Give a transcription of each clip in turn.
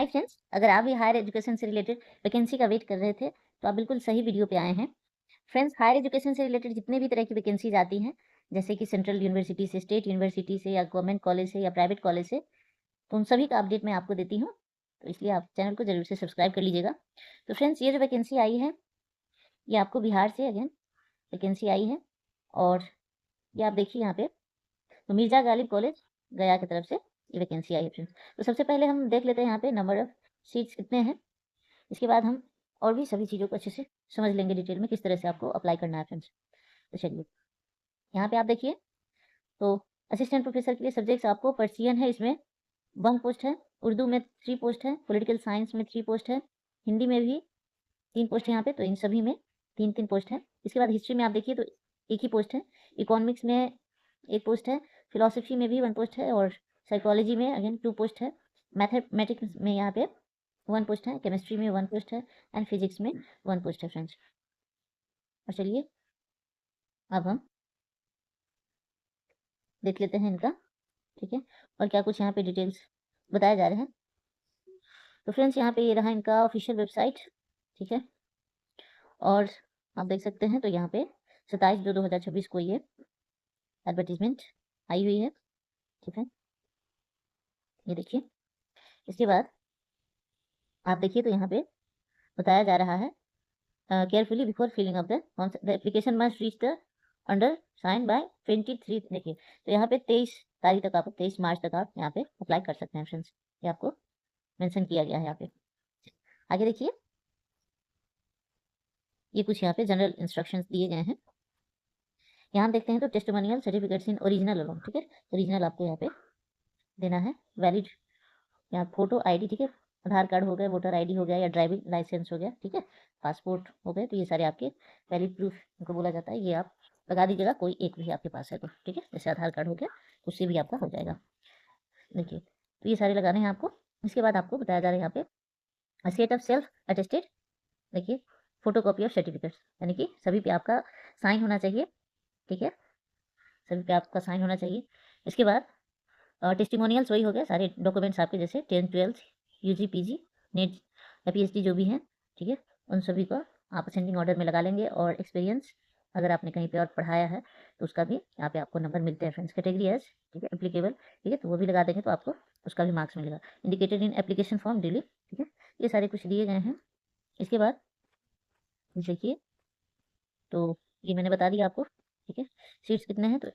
Hi friends, अगर आप भी हायर एजुकेशन से रिलेटेड वैकेंसी का वेट कर रहे थे तो आप बिल्कुल सही वीडियो पे आए हैं। फ्रेंड्स, हायर एजुकेशन से रिलेटेड जितने भी तरह की वैकेंसीज आती हैं, जैसे कि सेंट्रल यूनिवर्सिटी से, स्टेट यूनिवर्सिटी से या गवर्नमेंट कॉलेज से या प्राइवेट कॉलेज से, तो उन सभी का अपडेट मैं आपको देती हूँ। तो इसलिए आप चैनल को जरूर से सब्सक्राइब कर लीजिएगा। तो फ्रेंड्स, ये जो वैकेंसी आई है, ये आपको बिहार से अगेन वैकेंसी आई है। और ये आप देखिए यहाँ पे, तो मिर्जा गालिब कॉलेज गया की तरफ से ये वैकेंसी आई है फ्रेंड्स। तो सबसे पहले हम देख लेते हैं यहाँ पे नंबर ऑफ सीट्स कितने हैं। इसके बाद हम और भी सभी चीज़ों को अच्छे से समझ लेंगे डिटेल में, किस तरह से आपको अप्लाई करना है फ्रेंड्स। तो चलिए, यहाँ पे आप देखिए, तो असिस्टेंट प्रोफेसर के लिए सब्जेक्ट्स आपको पर्सियन है, इसमें 1 पोस्ट है, उर्दू में 3 पोस्ट है, पॉलिटिकल साइंस में 3 पोस्ट है, हिंदी में भी 3 पोस्ट है यहाँ पे, तो इन सभी में 3-3 पोस्ट है। इसके बाद हिस्ट्री में आप देखिए तो 1 ही पोस्ट है, इकोनॉमिक्स में 1 पोस्ट है, फिलॉसफी में भी 1 पोस्ट है और साइकोलॉजी में अगेन 2 पोस्ट है, मैथमेटिक्स में यहाँ पे 1 पोस्ट है, केमिस्ट्री में 1 पोस्ट है एंड फिजिक्स में 1 पोस्ट है फ्रेंड्स। और चलिए, अब हम देख लेते हैं इनका, ठीक है, और क्या कुछ यहाँ पे डिटेल्स बताए जा रहे हैं। तो फ्रेंड्स, यहाँ पे ये रहा इनका ऑफिशियल वेबसाइट, ठीक है, और आप देख सकते हैं तो यहाँ पे 27/2/2026 को ये एडवर्टीजमेंट आई हुई है, ठीक है, ये देखिए। इसके बाद आप देखिए तो यहाँ पे बताया जा रहा है, carefully before filling of the application must reach the under sign by 23, देखिए, तो यहाँ पे 23 तारीख तक, आप 23 मार्च तक आप यहाँ पे अप्लाई कर सकते हैं फ्रेंड्स। ये आपको मेंशन किया गया है यहाँ पे। आगे देखिए, ये कुछ यहाँ पे जनरल इंस्ट्रक्शंस दिए गए हैं। यहाँ देखते हैं तो testimonial certificates in original alone, ठीक है, ओरिजिनल आपको यहाँ पे देना है। वैलिड यहाँ फोटो आईडी, ठीक है, आधार कार्ड हो गया, वोटर आईडी हो गया या ड्राइविंग लाइसेंस हो गया, ठीक है, पासपोर्ट हो गए, तो ये सारे आपके वैलिड प्रूफ इनको बोला जाता है। ये आप लगा दीजिएगा, कोई एक भी आपके पास है तो, ठीक है, जैसे आधार कार्ड हो गया, उससे भी आपका हो जाएगा। देखिए, तो ये सारे लगाने हैं आपको। इसके बाद आपको बताया जा रहा है यहाँ पे सेट ऑफ सेल्फ अटेस्टेड, देखिए, फोटो कॉपी ऑफ सर्टिफिकेट्स, यानी कि सभी पे आपका साइन होना चाहिए, ठीक है, सभी पे आपका साइन होना चाहिए। इसके बाद टेस्टिमोनियल्स वही हो गया, सारे डॉक्यूमेंट्स आपके, जैसे 10th 12th UG PG NET या पीएचडी जो भी हैं, ठीक है, उन सभी को आप असेंडिंग ऑर्डर में लगा लेंगे। और एक्सपीरियंस, अगर आपने कहीं पे और पढ़ाया है तो उसका भी यहाँ पे आपको नंबर मिलते हैं फ्रेंड्स। कैटेगरी एज, ठीक है, एप्लीकेबल, ठीक है, तो वो भी लगा देंगे तो आपको उसका भी मार्क्स मिलेगा। Indicated in application form delete, ठीक है, ये सारे कुछ दिए गए हैं। इसके बाद देखिए, तो ये मैंने बता दिया आपको, ठीक है, सीट्स कितने हैं, तो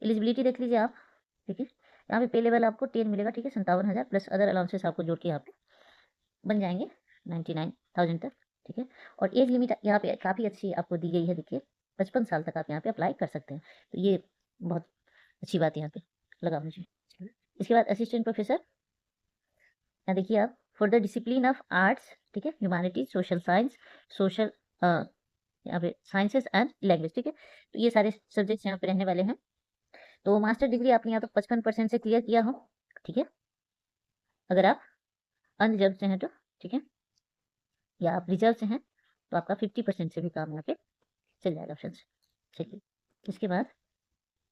एलिजिबिलिटी देख लीजिए आप, ठीक है, यहाँ पे पे लेवल आपको 10 मिलेगा, ठीक है, 57,000 प्लस अदर अलाउंसेस आपको जोड़ के यहाँ पे बन जाएंगे 99,000 तक, ठीक है। और एज लिमिट यहाँ पे काफ़ी अच्छी आपको दी गई है, देखिए, 55 साल तक आप यहाँ पे अप्लाई कर सकते हैं, तो ये बहुत अच्छी बात यहाँ पे लगा मुझे। इसके बाद असिस्टेंट प्रोफेसर, यहाँ देखिए आप, for the discipline of arts, ठीक है, ह्यूमैनिटीज, सोशल साइंस, सोशल यहाँ पे साइंसेस एंड लैंग्वेज, ठीक है, तो ये सारे सब्जेक्ट्स यहाँ पे रहने वाले हैं। तो मास्टर डिग्री आपने यहाँ पे 55% से क्लियर किया हो, ठीक है, अगर आप अनरिजर्व से हैं तो, ठीक है, या आप रिजर्व से हैं तो आपका 50% से भी काम यहाँ पे चल जाएगा फ्रेंड्स। चलिए, इसके बाद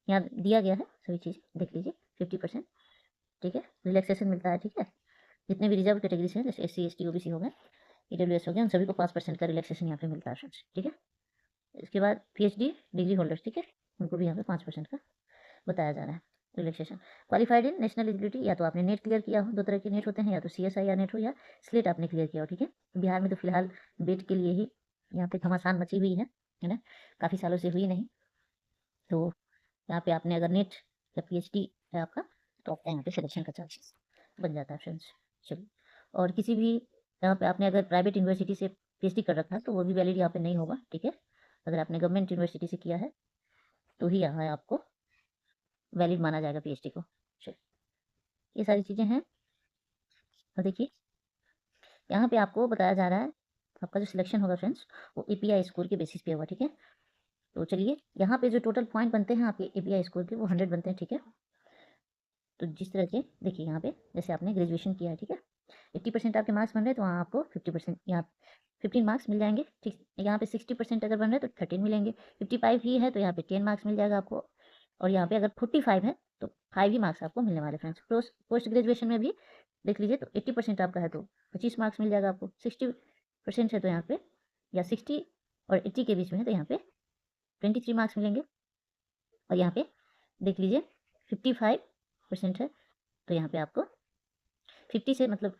यहाँ दिया गया है सभी चीज़ देख लीजिए, 50%, ठीक है, रिलैक्सेशन मिलता है, ठीक है, जितने भी रिजर्व कैटेगरी से हैं, जैसे SC ST OBC हो गए, EWS हो गया, उन सभी को 5% का रिलैक्सेशन यहाँ पे मिलता है फ्रेंड्स, ठीक है। इसके बाद PhD डिग्री होल्डर्स, ठीक है, उनको भी यहाँ पे 5% का बताया जा रहा है relaxation. Qualified in national eligibility, या तो आपने नेट क्लियर किया हो, 2 तरह के नेट होते हैं, या तो CSI या नेट हो, या स्लेट आपने क्लियर किया हो, ठीक है। बिहार में तो फिलहाल बेट के लिए ही यहाँ पे घमासान मची हुई है ना, काफ़ी सालों से हुई नहीं, तो यहाँ पे आपने अगर नेट या PhD है आपका, तो आपका यहाँ पे सिलेक्शन का चांसेस बन जाता है फ्रेंड्स। चलिए, और किसी भी यहाँ पे आपने अगर प्राइवेट यूनिवर्सिटी से PhD कर रखा है तो वो भी वैलिड यहाँ पे नहीं होगा, ठीक है, अगर आपने गवर्नमेंट यूनिवर्सिटी से किया है तो ही यहाँ आपको वैलिड माना जाएगा PhD को। चलिए, ये सारी चीज़ें हैं। और देखिए, यहाँ पे आपको बताया जा रहा है आपका जो सिलेक्शन होगा फ्रेंड्स, वो API स्कोर के बेसिस पे होगा, ठीक है। तो चलिए, यहाँ पे जो टोटल पॉइंट बनते हैं आपके API स्कोर के, वो 100 बनते हैं, ठीक है। तो जिस तरह से देखिए, यहाँ पे जैसे आपने ग्रेजुएशन किया है, ठीक है, 80% आपके मार्क्स बन रहे हैं तो वहाँ आपको 50%, यहाँ 15 मार्क्स मिल जाएंगे, ठीक, यहाँ पे 60% अगर बन रहे हैं तो 13 मिलेंगे, 55 ही है तो यहाँ पे 10 मार्क्स मिल जाएगा आपको, और यहाँ पे अगर 45 है तो 5 ही मार्क्स आपको मिलने वाले फ्रेंड्स। पोस्ट ग्रेजुएशन में भी देख लीजिए तो 80% आपका है तो 25 मार्क्स मिल जाएगा आपको, 60% है तो यहाँ पे या 60 और 80 के बीच में है तो यहाँ पे 23 मार्क्स मिलेंगे। और यहाँ पे देख लीजिए 55% है तो यहाँ पे आपको 50 से मतलब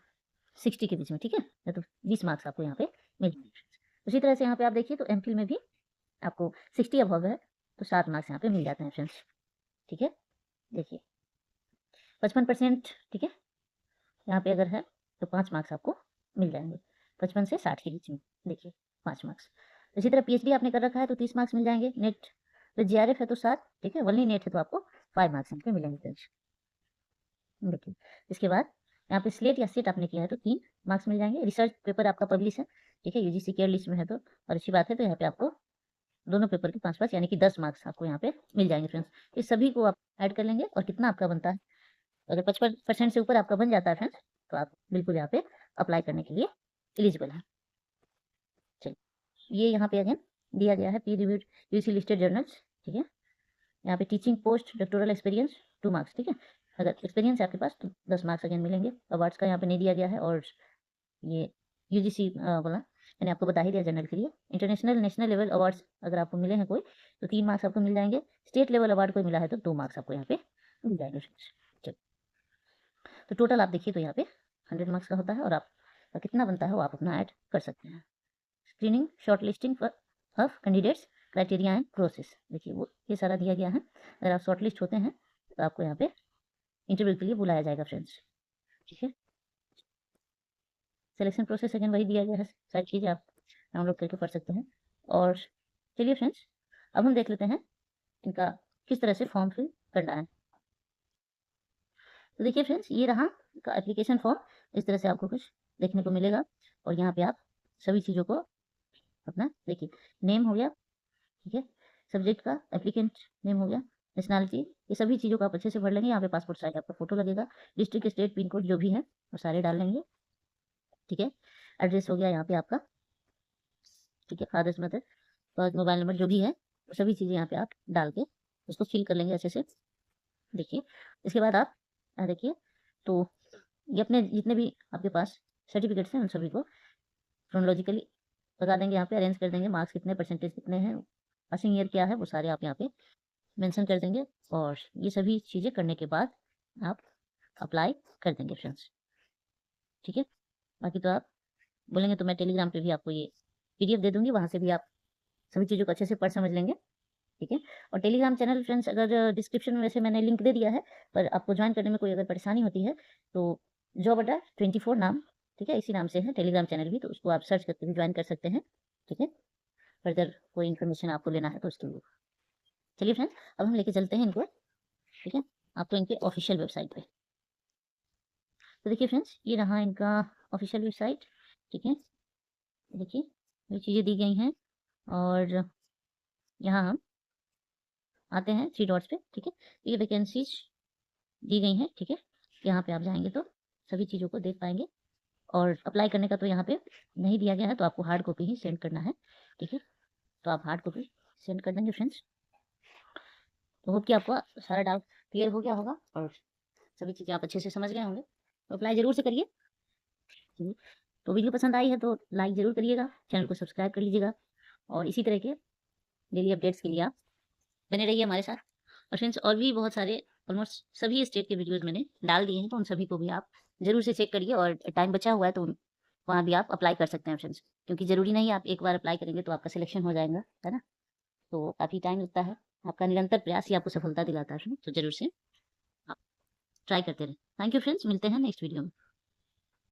60 के बीच में, ठीक है, या तो 20 मार्क्स आपको यहाँ पे मिल जाएंगे। उसी तरह से यहाँ पे आप देखिए तो एमफिल में भी आपको 60 अबव है तो 7 मार्क्स यहाँ पे मिल जाते हैं फ्रेंड्स, ठीक है। देखिए 55%, ठीक है, यहाँ पे अगर है तो 5 मार्क्स आपको मिल जाएंगे 55 से 60 के बीच में, देखिए 5 मार्क्स। इसी तरह पीएचडी आपने कर रखा है तो 30 मार्क्स मिल जाएंगे। नेट तो जीआरएफ है तो 7, ठीक है, ओनली नेट है तो आपको 5 मार्क्स यहाँ पे मिलेंगे फ्रेंड्स। देखिए इसके बाद यहाँ पे स्लेट या सेट आपने किया है तो 3 मार्क्स मिल जाएंगे। रिसर्च पेपर आपका पब्लिश है, ठीक है, यूजीसी केयर लिस्ट में है तो, और अच्छी बात है, तो यहाँ पे आपको दोनों पेपर के 5-5 यानी कि 10 मार्क्स आपको यहाँ पे मिल जाएंगे फ्रेंड्स। इस सभी को आप ऐड कर लेंगे और कितना आपका बनता है, अगर 55% से ऊपर आपका बन जाता है फ्रेंड्स तो आप बिल्कुल यहाँ पे अप्लाई करने के लिए एलिजिबल है। चलिए ये यहाँ पे अगेन दिया गया है peer reviewed UGC listed journals, ठीक है। यहाँ पे teaching post doctoral experience 2 marks, ठीक है, अगर एक्सपीरियंस है आपके पास तो 10 मार्क्स अगेन मिलेंगे। अवार्ड्स का यहाँ पे नहीं दिया गया है, और ये यूजीसी बोला मैंने आपको बता ही दिया जनरल के लिए। इंटरनेशनल नेशनल लेवल अवार्ड्स अगर आपको मिले हैं कोई तो 3 मार्क्स आपको मिल जाएंगे। स्टेट लेवल अवार्ड कोई मिला है तो 2 मार्क्स आपको यहाँ पे मिल जाएंगे। चलिए तो टोटल आप देखिए तो यहाँ पे 100 मार्क्स का होता है, और आपका कितना बनता है वो आप अपना ऐड कर सकते हैं। Screening short listing of candidates criteria and process, देखिए वो ये सारा दिया गया है। अगर आप शॉर्ट लिस्ट होते हैं तो आपको यहाँ पे इंटरव्यू के लिए बुलाया जाएगा फ्रेंड्स, ठीक है। सिलेक्शन प्रोसेस अगेन वही दिया गया है, सारी चीज़ें आप डाउनलोड करके पढ़ सकते हैं। और चलिए फ्रेंड्स अब हम देख लेते हैं इनका किस तरह से फॉर्म फिल करना है। तो देखिए फ्रेंड्स ये रहा इनका एप्लीकेशन फॉर्म, इस तरह से आपको कुछ देखने को मिलेगा। और यहाँ पे आप सभी चीज़ों को अपना देखिए, नेम हो गया, ठीक है, सब्जेक्ट का एप्लीकेंट नेम हो गया, नेशनैलिटी, ये सभी चीज़ों को आप अच्छे से भर लेंगे। यहाँ पे पासपोर्ट साइज आपका फोटो लगेगा, डिस्ट्रिक्ट स्टेट पिन कोड जो भी है वो सारे डाल लेंगे, ठीक है। एड्रेस हो गया यहाँ पे आपका, ठीक है, फादर्स मदर और मोबाइल नंबर जो भी है वो सभी चीज़ें यहाँ पे आप डाल के उसको फिल कर लेंगे अच्छे से। देखिए इसके बाद आप देखिए तो ये अपने जितने भी आपके पास सर्टिफिकेट्स हैं उन सभी को क्रोनोलॉजिकली बता देंगे, यहाँ पे अरेंज कर देंगे, मार्क्स कितने, परसेंटेज कितने हैं, पासिंग ईयर क्या है, वो सारे आप यहाँ पे मेंशन कर देंगे। और ये सभी चीज़ें करने के बाद आप अप्लाई कर देंगे फ्रेंड्स, ठीक है। बाकी तो आप बोलेंगे तो मैं टेलीग्राम पे भी आपको ये पीडीएफ दे दूंगी, वहाँ से भी आप सभी चीज़ों को अच्छे से पढ़ समझ लेंगे, ठीक है। और टेलीग्राम चैनल फ्रेंड्स अगर डिस्क्रिप्शन में वैसे मैंने लिंक दे दिया है, पर आपको ज्वाइन करने में कोई अगर परेशानी होती है तो जॉब अड्डा 24 नाम, ठीक है, इसी नाम से है टेलीग्राम चैनल भी, तो उसको आप सर्च करके भी ज्वाइन कर सकते हैं, ठीक है, फर्दर कोई इन्फॉर्मेशन आपको लेना है तो उसके लिए। चलिए फ्रेंड्स अब हम लेके चलते हैं इनको, ठीक है, आपको इनके ऑफिशियल वेबसाइट पे। तो देखिए फ्रेंड्स ये रहा इनका ऑफिशियल वेबसाइट, ठीक है, देखिए ये चीज़ें दी गई हैं। और यहाँ हम आते हैं 3 डॉट्स पे, ठीक है, ये वैकेंसीज दी गई हैं, ठीक है, यहाँ पे आप जाएंगे तो सभी चीज़ों को देख पाएंगे। और अप्लाई करने का तो यहाँ पे नहीं दिया गया है, तो आपको हार्ड कॉपी ही सेंड करना है, ठीक है, तो आप हार्ड कॉपी सेंड कर देंगे फ्रेंड्स। तो होप कि आपको सारा डाउट क्लियर हो गया होगा और सभी चीज़ें आप अच्छे से समझ गए होंगे, तो अप्लाई ज़रूर से करिए। तो वीडियो पसंद आई है तो लाइक ज़रूर करिएगा, चैनल को सब्सक्राइब कर लीजिएगा, और इसी तरह के डेली अपडेट्स के लिए आप बने रहिए हमारे साथ। और फ्रेंड्स और भी बहुत सारे ऑलमोस्ट सभी स्टेट के वीडियोज़ मैंने डाल दिए हैं, तो उन सभी को भी आप ज़रूर से चेक करिए, और टाइम बचा हुआ है तो वहाँ भी आप अप्लाई कर सकते हैं फ्रेंड्स, क्योंकि ज़रूरी नहीं आप एक बार अप्लाई करेंगे तो आपका सिलेक्शन हो जाएगा, है ना, तो काफ़ी टाइम लगता है। आपका निरंतर प्रयास ही आपको सफलता दिलाता है, तो ज़रूर से आप ट्राई करते रहें। थैंक यू फ्रेंड्स, मिलते हैं नेक्स्ट वीडियो में।